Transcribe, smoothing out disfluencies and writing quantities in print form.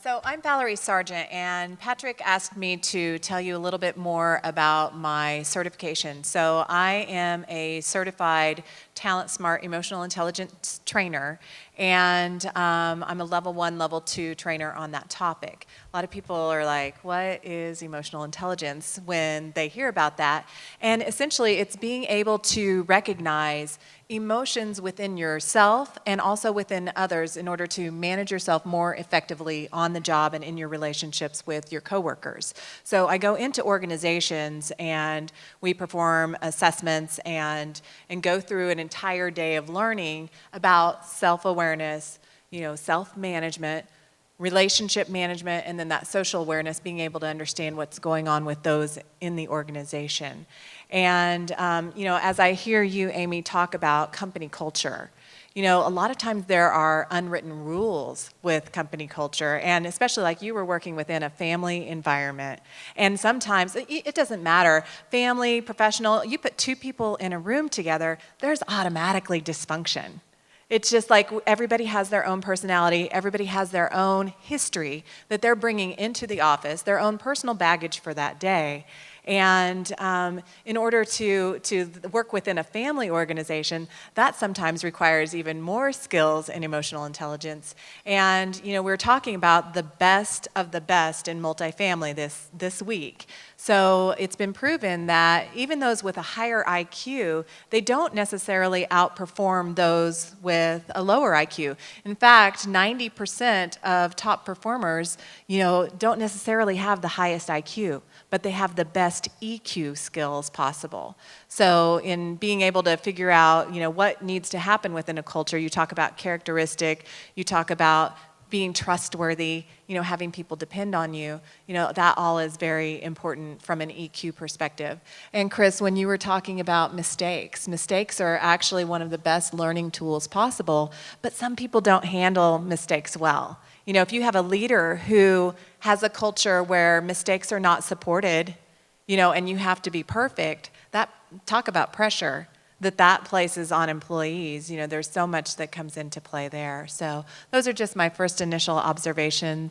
So I'm Valerie Sargent, and Patrick asked me to tell you a little bit more about my certification. So I am a certified Talent Smart Emotional Intelligence trainer, and I'm a level 1, level 2 trainer on that topic. A lot of people are like, what is emotional intelligence when they hear about that? And essentially it's being able to recognize emotions within yourself and also within others in order to manage yourself more effectively on the job and in your relationships with your coworkers. So I go into organizations and we perform assessments and go through an entire day of learning about self-awareness, self-management, relationship management, and then that social awareness, being able to understand what's going on with those in the organization. And, as I hear you, Amy, talk about company culture, a lot of times there are unwritten rules with company culture, and especially like you were working within a family environment. And sometimes it doesn't matter, family, professional, you put two people in a room together, there's automatically dysfunction. It's just like everybody has their own personality, everybody has their own history that they're bringing into the office, their own personal baggage for that day. And in order to work within a family organization, that sometimes requires even more skills and emotional intelligence. And we're talking about the best of the best in multifamily this week. So it's been proven that even those with a higher IQ, they don't necessarily outperform those with a lower IQ. In fact, 90% of top performers, don't necessarily have the highest IQ, but they have the best EQ skills possible. So in being able to figure out, what needs to happen within a culture, you talk about characteristic, you talk about being trustworthy, having people depend on you, that all is very important from an EQ perspective. And Chris, when you were talking about mistakes are actually one of the best learning tools possible, but some people don't handle mistakes well. If you have a leader who has a culture where mistakes are not supported, and you have to be perfect, talk about pressure that places on employees. There's so much that comes into play there. So those are just my first initial observations.